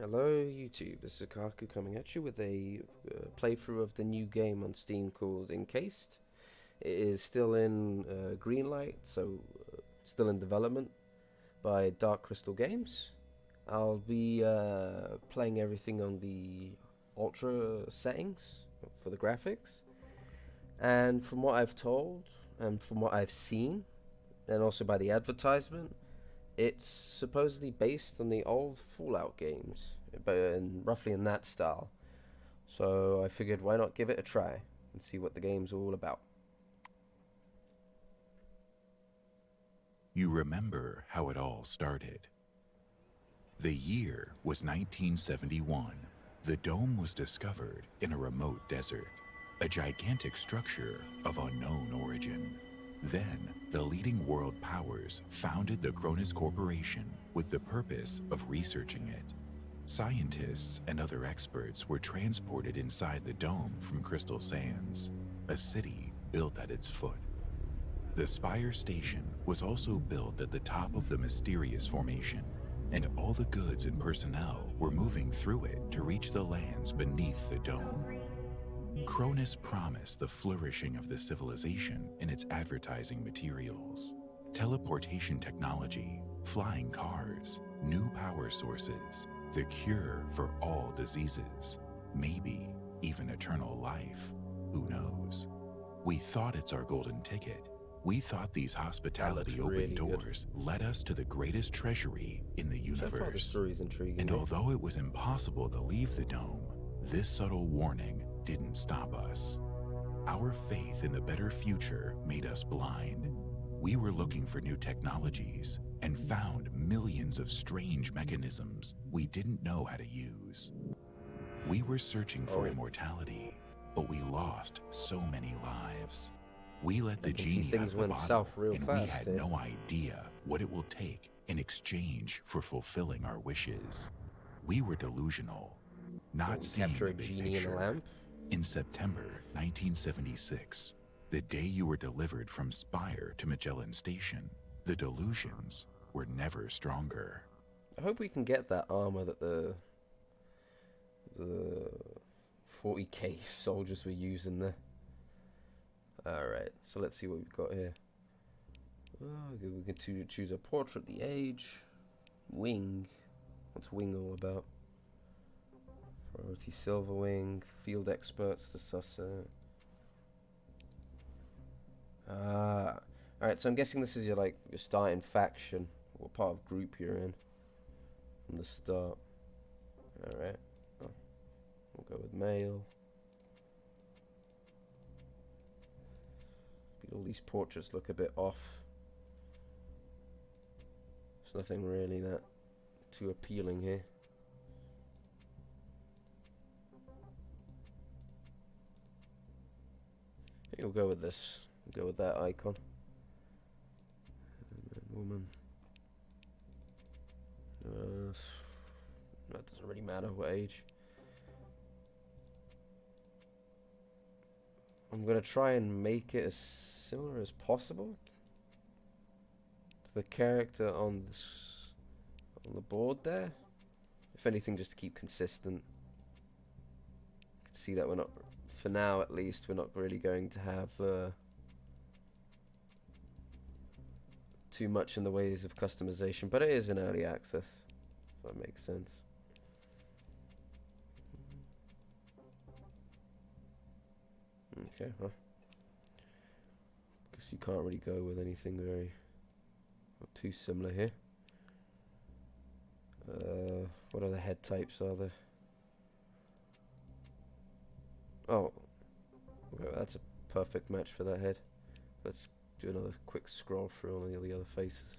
Hello YouTube, this is Kaku coming at you with a playthrough of the new game on Steam called Encased. It is still in green light, so still in development by Dark Crystal Games. I'll be playing everything on the ultra settings for the graphics, and from what I've told and from what I've seen, and also by the advertisement, it's supposedly based on the old Fallout games, but roughly in that style. So I figured, why not give it a try and see what the game's all about. You remember how it all started. The year was 1971. The dome was discovered in a remote desert, a gigantic structure of unknown origin. Then, the leading world powers founded the Cronus Corporation with the purpose of researching it. Scientists and other experts were transported inside the dome from Crystal Sands, a city built at its foot. The Spire Station was also built at the top of the mysterious formation, and all the goods and personnel were moving through it to reach the lands beneath the dome. Cronus promised the flourishing of the civilization in its advertising materials. Teleportation technology, flying cars, new power sources, the cure for all diseases, maybe even eternal life. Who knows? We thought it's our golden ticket. We thought these hospitality open really doors led us to the greatest treasury in the So far, the universe. story's intriguing. And although it was impossible to leave the dome, this subtle warning didn't stop us. Our faith in the better future made us blind. We were looking for new technologies and found millions of strange mechanisms we didn't know how to use. We were searching for immortality, but we lost so many lives. We let the genie out of the bottle, and we had no idea what it will take in exchange for fulfilling our wishes. We were delusional, not seeing the big picture. In September 1976, the day you were delivered from Spire to Magellan Station, the delusions were never stronger. I hope we can get that armor that the 40k soldiers were using there. Alright, so let's see what we've got here. Oh, good. We can choose a portrait, the age, wing. What's wing all about? Priority silver wing, field experts to suss it. Ah, alright. So I'm guessing this is your your starting faction, what part of group you're in from the start. Alright, oh, we'll go with male. All these portraits look a bit off. There's nothing really that too appealing here. We'll go with this. We'll go with that icon. And then woman. That doesn't really matter what age. I'm gonna try and make it as similar as possible to the character on the board there. If anything, just to keep consistent. You can see that we're not, for now at least, we're not really going to have too much in the ways of customization, but it is in early access, if that makes sense. Okay, well, guess you can't really go with anything very not too similar here. What other head types are there? Oh, okay, that's a perfect match for that head. Let's do another quick scroll through on all the other faces.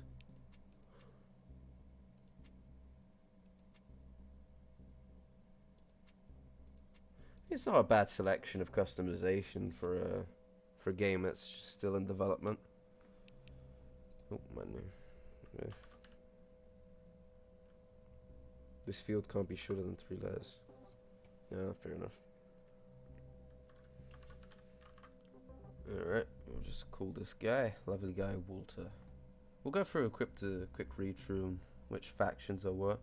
It's not a bad selection of customization for a game that's just still in development. Oh man, okay. This field can't be shorter than 3 letters. Yeah, fair enough. Alright, we'll just call this guy, lovely guy, Walter. We'll go through a quick read through which factions are what.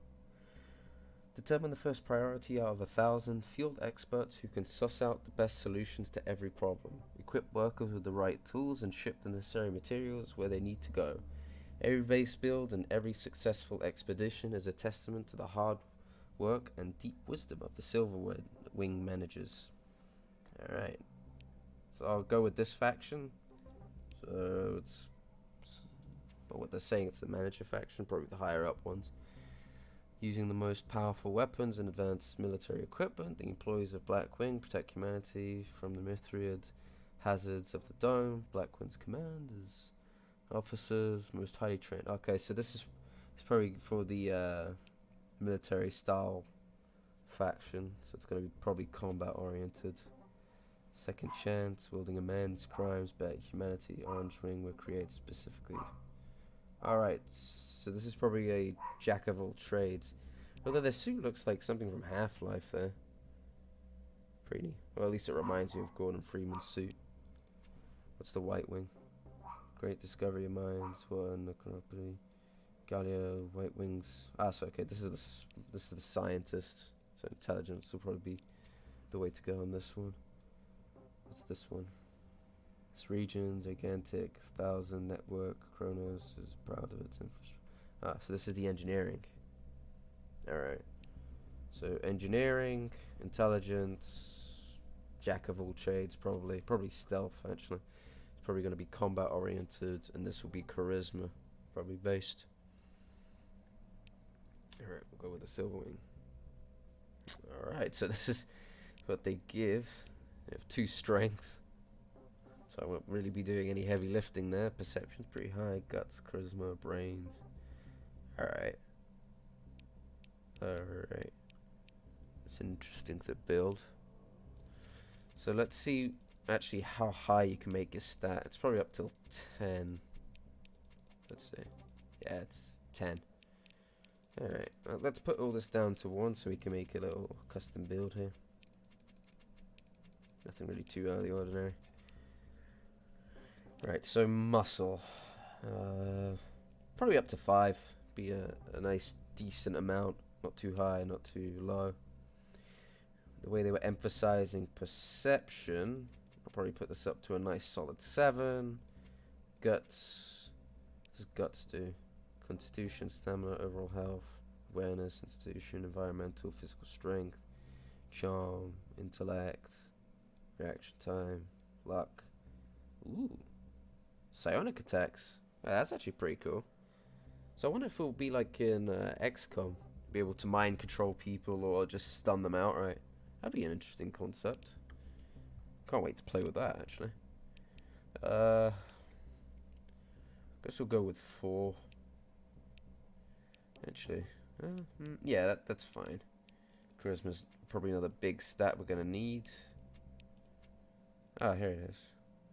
The Determine the first priority out of 1,000. Field experts who can suss out the best solutions to every problem. Equip workers with the right tools and ship the necessary materials where they need to go. Every base build and every successful expedition is a testament to the hard work and deep wisdom of the Silver Wing managers. Alright. So I'll go with this faction. So it's... But what they're saying, it's the manager faction, probably the higher up ones. Using the most powerful weapons and advanced military equipment, the employees of Blackwing protect humanity from the myriad hazards of the dome. Blackwing's commanders, officers, most highly trained. Okay, so this is probably for the military style faction, so it's going to be probably combat oriented. Second chance, wielding amends, crimes, bet humanity, orange wing were created specifically. Alright, so this is probably a jack of all trades. Although their suit looks like something from Half-Life there. Pretty. Well, at least it reminds me of Gordon Freeman's suit. What's the White Wing? Great discovery of mines. One, company. Gallia, White Wings. Ah, so okay, this is the scientist. So intelligence will probably be the way to go on this one. What's this one? This region, gigantic, 1,000 network. Kronos is proud of its infrastructure. Ah, so this is the engineering. Alright. So engineering, intelligence, jack of all trades, probably stealth actually. It's probably going to be combat oriented, and this will be charisma, probably based. Alright, we'll go with the Silver Wing. Alright, so this is what they give. They have 2 strength. So I won't really be doing any heavy lifting there. Perception's pretty high. Guts, charisma, brains. Alright. Alright. It's interesting to build. So let's see actually how high you can make your stat. It's probably up till 10. Let's see. Yeah, it's 10. Alright. Let's put all this down to 1 so we can make a little custom build here. Nothing really too out of the ordinary. Right, so muscle. Probably up to 5. Be a nice, decent amount. Not too high, not too low. The way they were emphasizing perception, I'll probably put this up to a nice solid 7. Guts. What does guts do? Constitution, stamina, overall health, awareness, institution, environmental, physical strength, charm, intellect, reaction time, luck. Ooh. Psionic attacks. That's actually pretty cool. So I wonder if it'll be like in XCOM, be able to mind control people or just stun them outright. That'd be an interesting concept. Can't wait to play with that actually. Guess we'll go with 4. Actually, yeah, that's fine. Charisma's probably another big stat we're gonna need. Ah, here it is.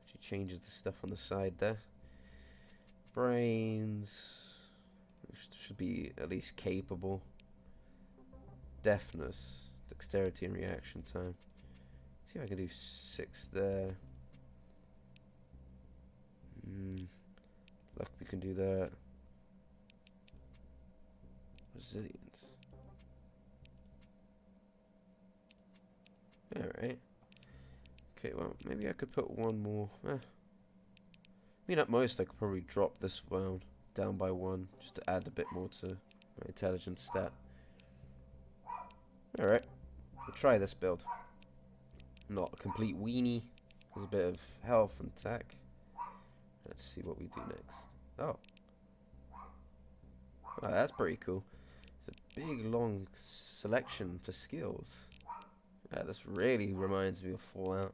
She changes the stuff on the side there. Brains should be at least capable. Deafness, dexterity and reaction time. See if I can do 6 there. Luck, we can do that. Resilience. Alright. Okay, well, maybe I could put 1 more. I mean, at most, I could probably drop this one down by 1, just to add a bit more to my intelligence stat. Alright, we'll try this build. Not a complete weenie. There's a bit of health and attack. Let's see what we do next. Oh. Oh, that's pretty cool. It's a big, long selection for skills. Yeah, this really reminds me of Fallout.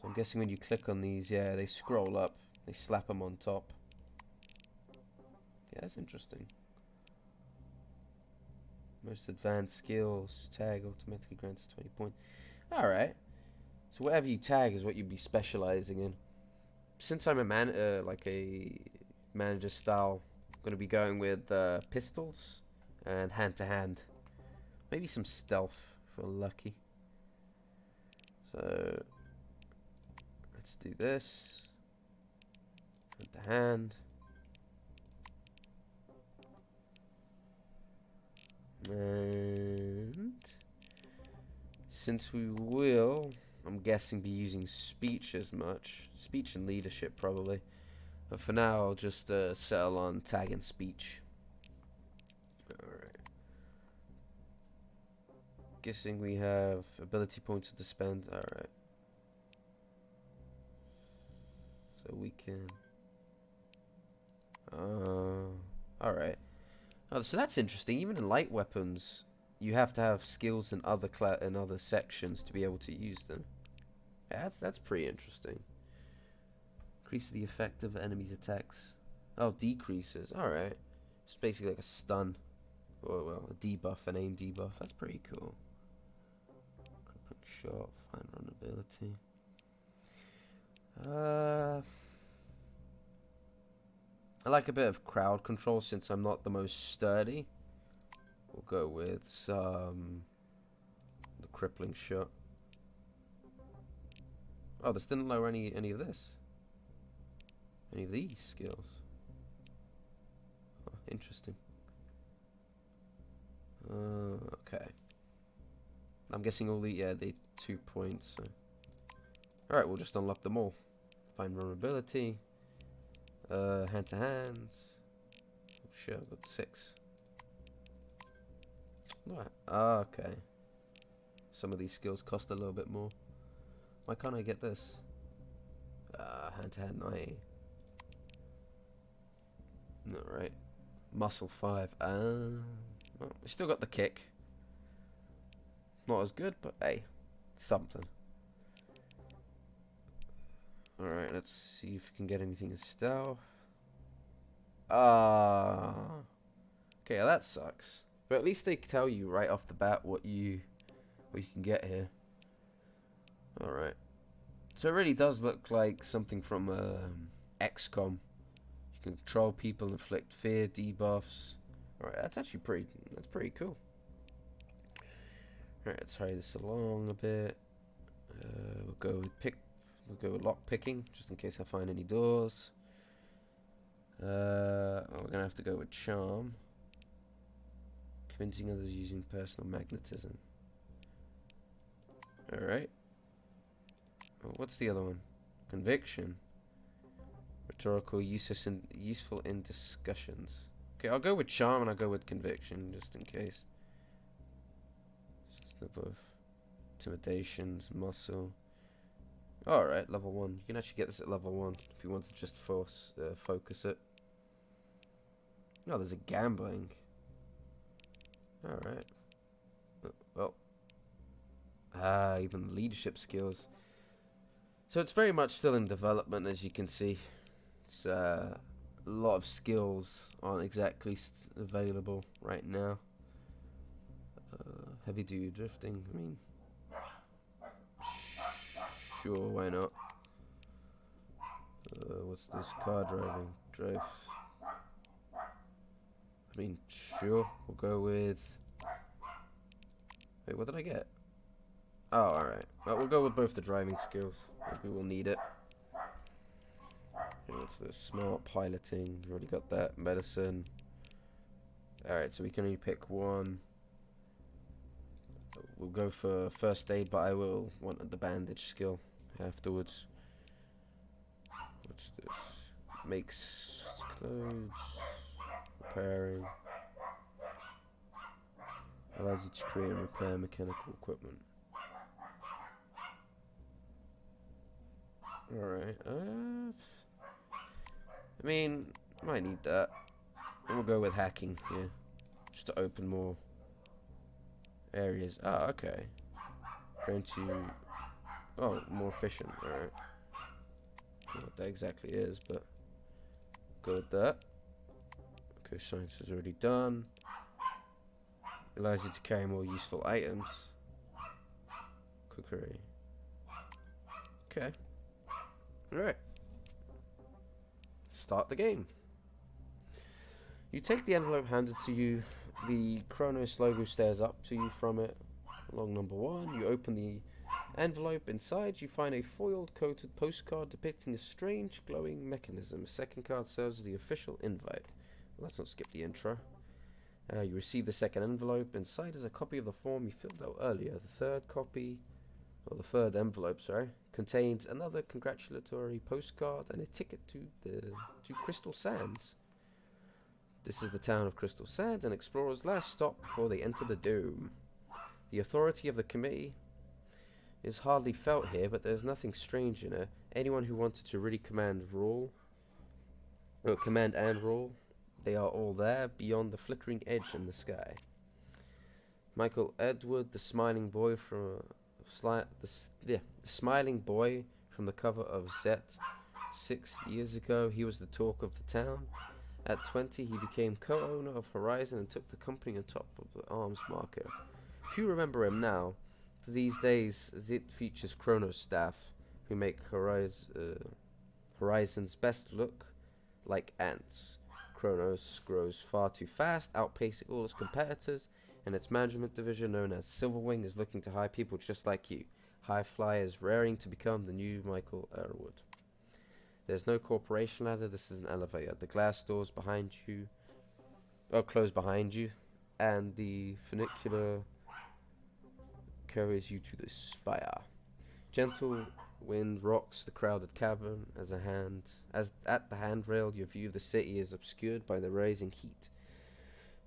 So I'm guessing when you click on these, yeah, they scroll up. They slap them on top. Yeah, that's interesting. Most advanced skills. Tag automatically grants 20 points. Alright. So whatever you tag is what you'd be specializing in. Since I'm a like a manager style, I'm going to be going with pistols and hand-to-hand. Maybe some stealth if we're lucky. So let's do this. Hand to hand. And since we will, I'm guessing, be using speech as much. Speech and leadership, probably. But for now, I'll just settle on tag and speech. Alright. Guessing we have ability points to spend. Alright. So we can... Alright. Oh, so that's interesting. Even in light weapons, you have to have skills in other sections to be able to use them. Yeah, that's pretty interesting. Increase the effect of enemies' attacks. Oh, decreases. Alright. It's basically like a stun. Or, well, a debuff, an aim debuff. That's pretty cool. Crippling shot, fine runability. I like a bit of crowd control since I'm not the most sturdy. We'll go with some... the crippling shot. Oh, this didn't lower any of this. Any of these skills. Oh, interesting. Okay. I'm guessing all the 2 points. So. Alright, we'll just unlock them all. Find vulnerability. Hand to hands. Oh, sure, I've got 6. Right. Okay. Some of these skills cost a little bit more. Why can't I get this? Hand to hand 90. Alright. Muscle 5. Well, we still got the kick. Not as good, but hey, something. Alright, let's see if we can get anything in stealth. Okay, that sucks. But at least they tell you right off the bat what you can get here. Alright. So it really does look like something from XCOM. You can control people, inflict fear, debuffs. Alright, that's actually pretty cool. Alright, let's hurry this along a bit. We'll go with lock picking, just in case I find any doors. We're gonna have to go with charm. Convincing others using personal magnetism. Alright. Oh, what's the other one? Conviction. Rhetorical, useful in discussions. Okay, I'll go with charm and I'll go with conviction, just in case. Above. Intimidations, muscle. Alright, level 1. You can actually get this at level 1 if you want to just focus it. Oh, there's a gambling. Alright. Well. Even leadership skills. So it's very much still in development, as you can see. It's a lot of skills aren't exactly available right now. Heavy duty drifting, I mean, sure, why not? What's this? Car driving. Drive. I mean, sure, we'll go with... Wait, what did I get? Oh, alright. Well, we'll go with both the driving skills. We will need it. Okay, what's this? Smart piloting. We've already got that. Medicine. Alright, so we can only pick one. We'll go for first aid, but I will want the bandage skill afterwards. What's this? Makes clothes. Repairing. Allows you to create and repair mechanical equipment. Alright. I mean, might need that. And we'll go with hacking here. Just to open more areas. Ah, okay. Going to... Oh, more efficient. Alright. I don't know what that exactly is, but... Go with that. Okay, science is already done. Allows you to carry more useful items. Cookery. Okay. Alright. Start the game. You take the envelope handed to you. The Kronos logo stares up to you from it. Along number 1, you open the envelope. Inside, you find a foiled coated postcard depicting a strange glowing mechanism. A second card serves as the official invite. Well, let's not skip the intro. You receive the second envelope. Inside is a copy of the form you filled out earlier. The third envelope, sorry, contains another congratulatory postcard and a ticket to Crystal Sands. This is the town of Crystal Sands, an explorer's last stop before they enter the dome. The authority of the committee is hardly felt here, but there's nothing strange in it. Anyone who wanted to really command and rule, they are all there beyond the flickering edge in the sky. Michael Edward, the smiling boy from the smiling boy from the cover of Zet. 6 years ago, he was the talk of the town. At 20, he became co-owner of Horizon and took the company on top of the arms market. Few remember him now. For these days, Zit features Chrono's staff, who make Horizon's best look like ants. Chronos grows far too fast, outpacing all its competitors, and its management division, known as Silverwing, is looking to hire people just like you. High flyers raring to become the new Michael Earwood. There's no corporation ladder, this is an elevator. The glass doors behind you, close behind you, and the funicular carries you to the spire. Gentle wind rocks the crowded cabin as at the handrail your view of the city is obscured by the rising heat.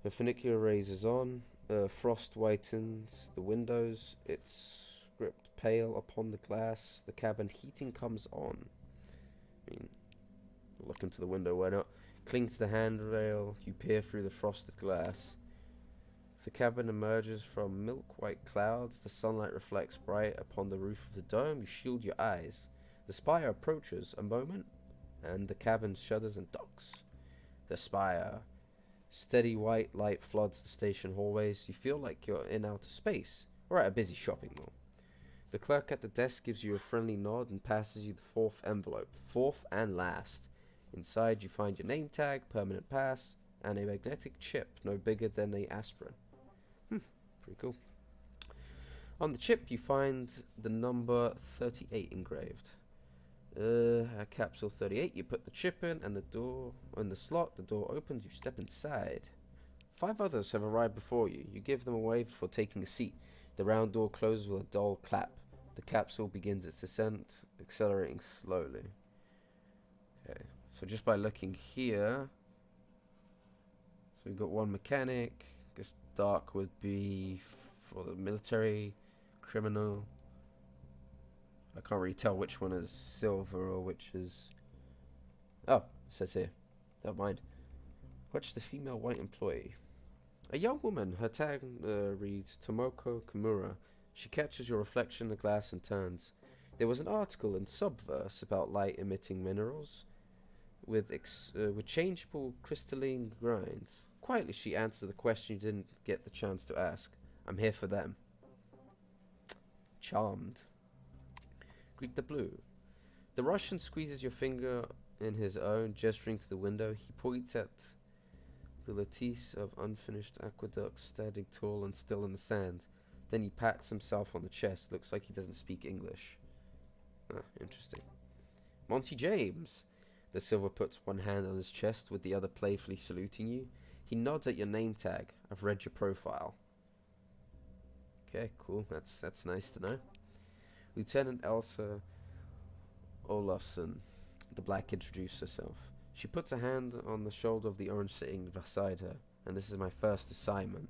The funicular raises on, frost whitens the windows, its script pale upon the glass, the cabin heating comes on. Look into the window, why not? Cling to the handrail, you peer through the frosted glass. The cabin emerges from milk-white clouds, the sunlight reflects bright upon the roof of the dome, you shield your eyes. The spire approaches a moment, and the cabin shudders and docks. The spire. Steady white light floods the station hallways, you feel like you're in outer space, or at a busy shopping mall. The clerk at the desk gives you a friendly nod and passes you the fourth envelope, fourth and last. Inside you find your name tag, permanent pass, and a magnetic chip no bigger than an aspirin. Pretty cool. On the chip you find the number 38 engraved. Capsule 38, you put the chip in and the door opens, you step inside. 5 others have arrived before you. You give them a wave before taking a seat. The round door closes with a dull clap. The capsule begins its descent, accelerating slowly. Okay, so just by looking here, so we've got one mechanic. I guess dark would be for the military, criminal. I can't really tell which one is silver or which is... Oh, it says here. Never mind. Watch the female white employee. A young woman, her tag reads Tomoko Kimura. She catches your reflection in the glass and turns. There was an article in Subverse about light-emitting minerals with changeable crystalline grinds. Quietly she answers the question you didn't get the chance to ask. I'm here for them. Charmed. Greet the blue. The Russian squeezes your finger in his own, gesturing to the window. He points at the lattice of unfinished aqueducts standing tall and still in the sand. Then he pats himself on the chest. Looks like he doesn't speak English. Interesting. Monty James. The silver puts one hand on his chest with the other playfully saluting you. He nods at your name tag. I've read your profile. Okay, cool. That's nice to know. Lieutenant Elsa Olafsson. The black introduced herself. She puts a hand on the shoulder of the orange sitting beside her. And this is my first assignment.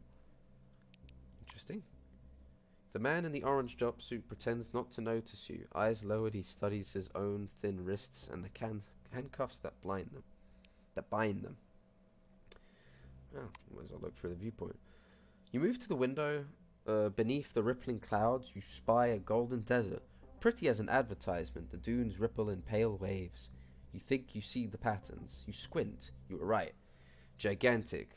Interesting. The man in the orange jumpsuit pretends not to notice you. Eyes lowered, he studies his own thin wrists and the handcuffs that bind them. Oh, might as well look through the viewpoint. You move to the window. Beneath the rippling clouds, you spy a golden desert. Pretty as an advertisement, the dunes ripple in pale waves. You think you see the patterns. You squint. You were right. Gigantic,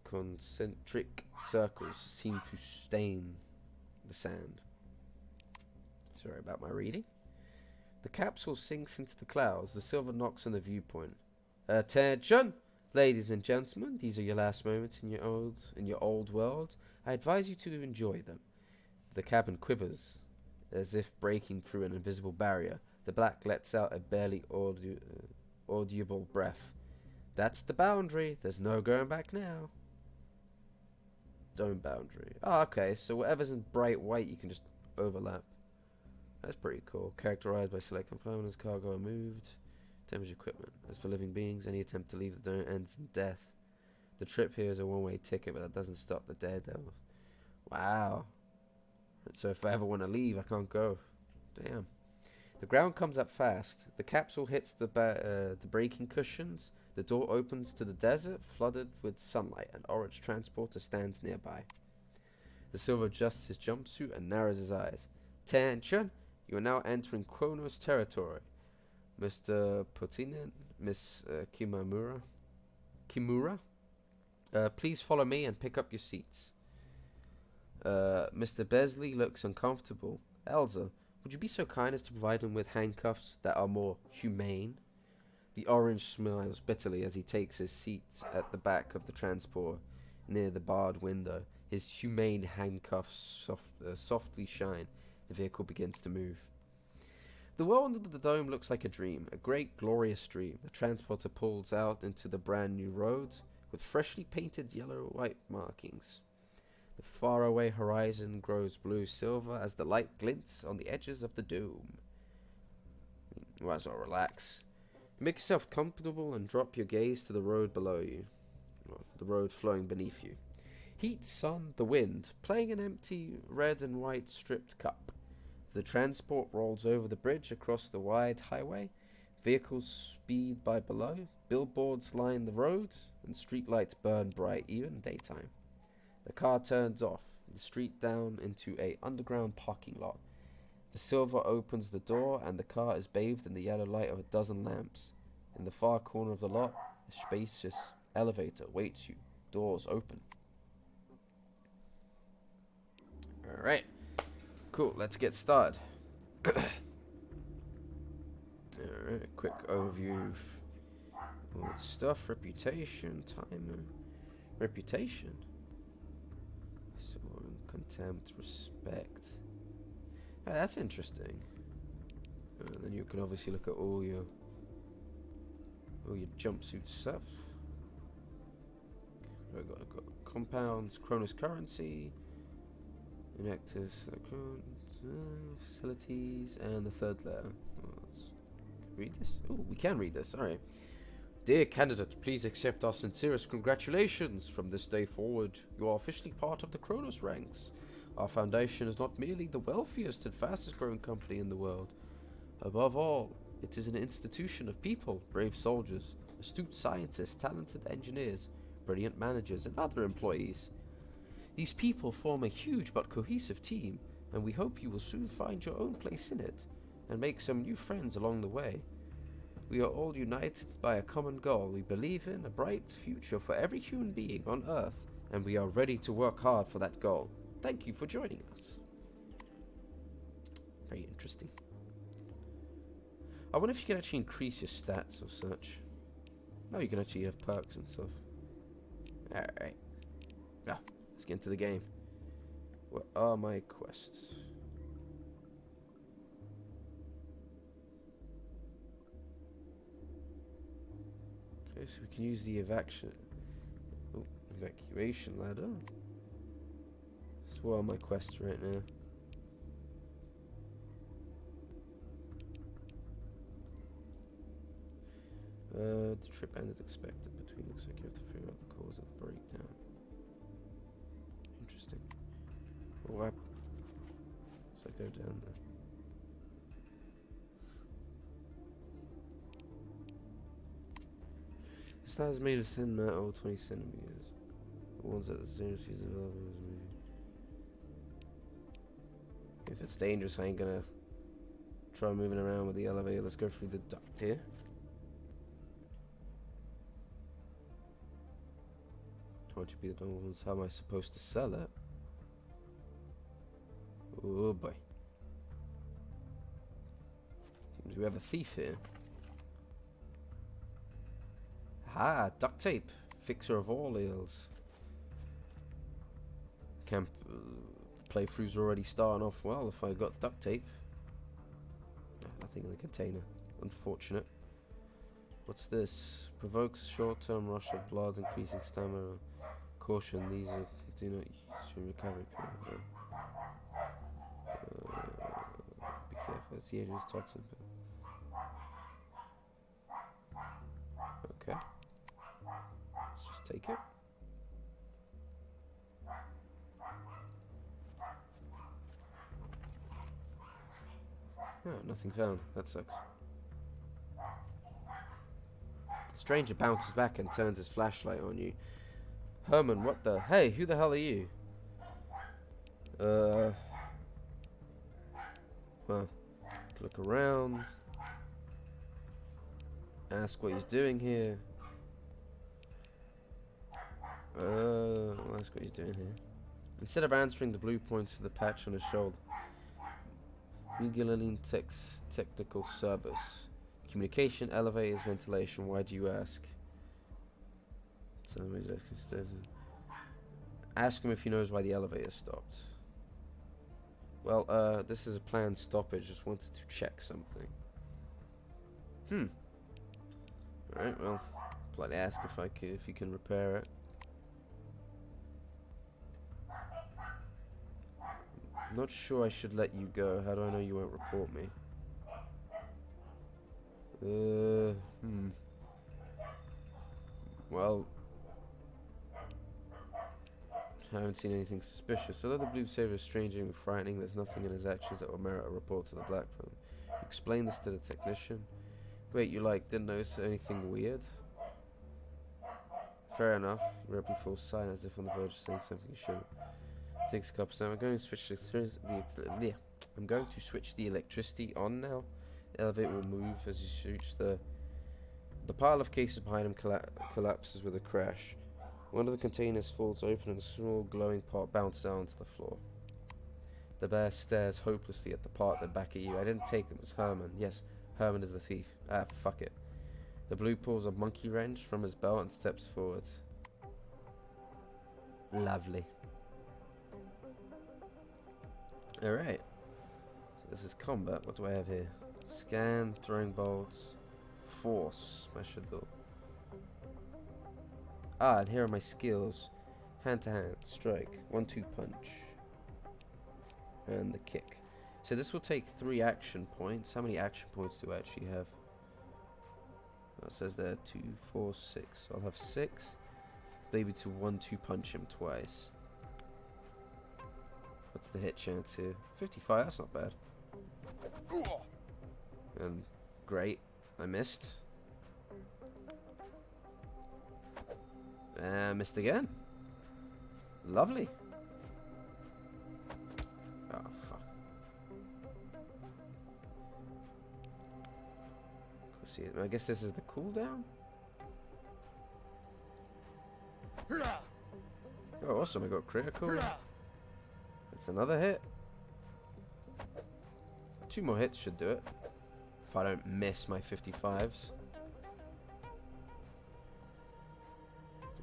concentric circles seem to stain the sand. Sorry about my reading. The capsule sinks into the clouds. The silver knocks on the viewpoint. Attention! Ladies and gentlemen, these are your last moments in your old world. I advise you to enjoy them. The cabin quivers, as if breaking through an invisible barrier. The black lets out a barely audible breath. That's the boundary. There's no going back now. Dome boundary. Oh, okay. So whatever's in bright white, you can just overlap. That's pretty cool. Characterized by select components, cargo are moved. Damaged equipment. As for living beings, any attempt to leave the dome ends in death. The trip here is a one-way ticket, but that doesn't stop the daredevil. Wow. So if I ever want to leave, I can't go. Damn. The ground comes up fast. The capsule hits the braking cushions. The door opens to the desert, flooded with sunlight. An orange transporter stands nearby. The Silver adjusts his jumpsuit and narrows his eyes. Attention! You are now entering Kronos territory. Mr. Potinin, Miss Kimura, please follow me and pick up your seats. Mr. Besley looks uncomfortable. Elsa, would you be so kind as to provide him with handcuffs that are more humane? The orange smiles bitterly as he takes his seat at the back of the transport near the barred window. His humane handcuffs softly shine. The vehicle begins to move. The world under the dome looks like a dream, a great glorious dream. The transporter pulls out into the brand new roads with freshly painted yellow-white markings. The faraway horizon grows blue-silver as the light glints on the edges of the dome. You might as well relax. Make yourself comfortable and drop your gaze to the road below you, or the road flowing beneath you. Heat, sun, the wind, playing an empty red and white stripped cup. The transport rolls over the bridge across the wide highway. Vehicles speed by below. Billboards line the roads, and streetlights burn bright, even in daytime. The car turns off the street down into a underground parking lot. The Silver opens the door, and the car is bathed in the yellow light of a dozen lamps. In the far corner of the lot, a spacious elevator waits you. Doors open. Alright. Cool, let's get started. Alright, quick overview of all the stuff. Reputation, timer. Reputation. So, contempt, respect. Oh, that's interesting. Then you can obviously look at all your jumpsuit stuff. I've got compounds, Kronos currency, inactive facilities, and the third layer. Let's read this. Oh, we can read this. All right. Dear candidate, please accept our sincerest congratulations. From this day forward, you are officially part of the Kronos ranks. Our foundation is not merely the wealthiest and fastest growing company in the world. Above all, it is an institution of people, brave soldiers, astute scientists, talented engineers, brilliant managers, and other employees. These people form a huge but cohesive team, and we hope you will soon find your own place in it, and make some new friends along the way. We are all united by a common goal. We believe in a bright future for every human being on Earth, and we are ready to work hard for that goal. Thank you for joining us. Very interesting. I wonder if you can actually increase your stats or such. No, you can actually have perks and stuff. Alright. Now, let's get into the game. What are my quests? Okay, so we can use the evacuation ladder. So what are my quests right now? The trip ended expected between. Looks like you have to figure out the cause of the breakdown. Interesting. What? So I go down there. The slab is made of thin metal, 20 centimeters. The ones that the zero sees available. If it's dangerous, I ain't gonna try moving around with the elevator. Let's go through the duct here. Won't you be the ones? How am I supposed to sell it? Oh boy. Seems we have a thief here. Ah, duct tape. Fixer of all ills. Camp playthrough's already starting off well if I got duct tape. Nothing in the container. Unfortunate. What's this? Provokes a short-term rush of blood, increasing stamina. Caution, these are do not use for recovery period. Be careful, it's the agent's toxin. Okay. Let's just take it. Oh, nothing found. That sucks. The stranger bounces back and turns his flashlight on you. Herman, what the? Hey, who the hell are you? Well, look around. Ask what he's doing here. I'll ask what he's doing here. Instead of answering, the blue points to the patch on his shoulder. Miguelin Technical Service. Communication, elevators, ventilation. Why do you ask? Ask him if he knows why the elevator stopped. Well, this is a planned stoppage. Just wanted to check something. Alright, well, politely ask if you can repair it. I'm not sure I should let you go. How do I know you won't report me? Well, I haven't seen anything suspicious. Although the blue saver is strange and frightening, there's nothing in his actions that will merit a report to the Black Phone. Explain this to the technician. Wait, you didn't notice anything weird? Fair enough. You rapidly falls silent as if on the verge of saying something you shouldn't. Thanks, Copper. I'm going to switch the electricity on now. The elevator will move as you reach the pile of cases behind him collapses with a crash. One of the containers falls open and a small glowing part bounces down onto the floor. The bear stares hopelessly at the part that back at you. I didn't take it was Herman. Yes, Herman is the thief. Ah, fuck it. The blue pulls a monkey wrench from his belt and steps forward. Lovely. Alright. So this is combat. What do I have here? Scan, throwing bolts, force, smash a door. Ah, and here are my skills. Hand to hand, strike, 1-2 punch. And the kick. So this will take 3 action points. How many action points do I actually have? Oh, it says there 2, 4, 6. I'll have 6. Maybe to 1-2 punch him twice. What's the hit chance here? 55, that's not bad. And great, I missed. Missed again. Lovely. Oh, fuck. See, I guess this is the cooldown. Oh, awesome! I got critical. That's another hit. 2 more hits should do it. If I don't miss my 55s.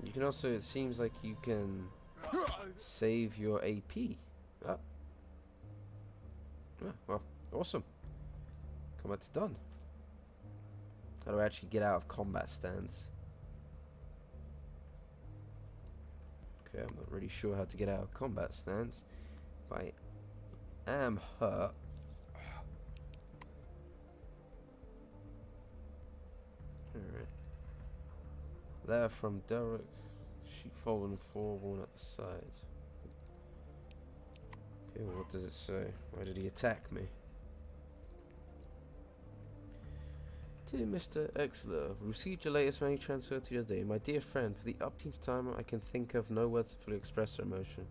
You can also, it seems like you can save your AP. Oh. Yeah, well, awesome. Combat's done. How do I actually get out of combat stance? Okay, I'm not really sure how to get out of combat stance. But I am hurt. Alright. There from Derek. Sheet fallen 4, worn at the side. Okay, well, what does it say? Why did he attack me? Dear Mr. Exler, received your latest money transfer to your day. My dear friend, for the upteenth time I can think of no words to fully express our emotion.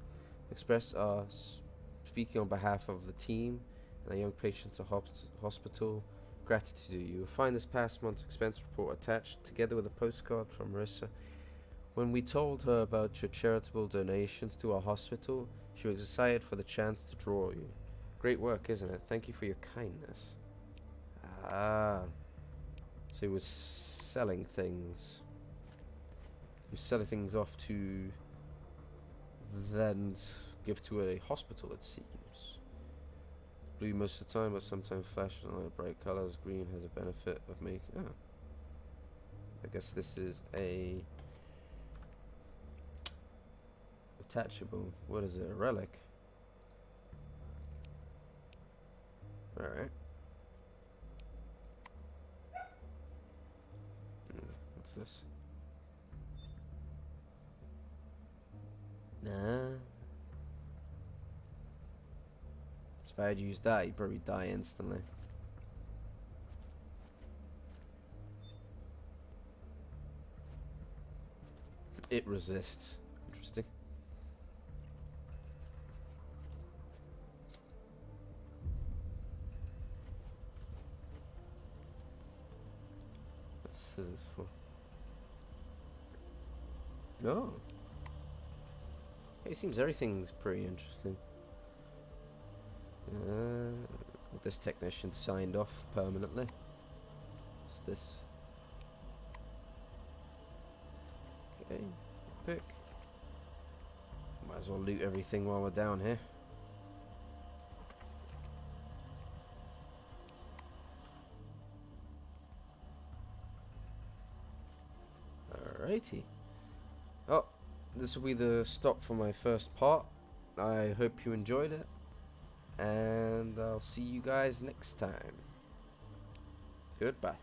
Express our speaking on behalf of the team and our young patients at hospital. Gratitude to you. You will find this past month's expense report attached, together with a postcard from Marissa. When we told her about your charitable donations to our hospital, she was excited for the chance to draw you. Great work, isn't it? Thank you for your kindness. Ah. So he was selling things. He was selling things off to then give to a hospital, it seems. Blue most of the time, but sometimes flashes on bright colors. Green has a benefit of making... I guess this is a attachable. What is it? A relic? Alright. What's this? Nah. If I had used that, you'd probably die instantly. It resists. Interesting. What's this for? No. It seems everything's pretty interesting. This technician signed off permanently. What's this? Okay, pick. Might as well loot everything while we're down here. Alrighty. Oh, this will be the stop for my first part. I hope you enjoyed it. And I'll see you guys next time. Goodbye.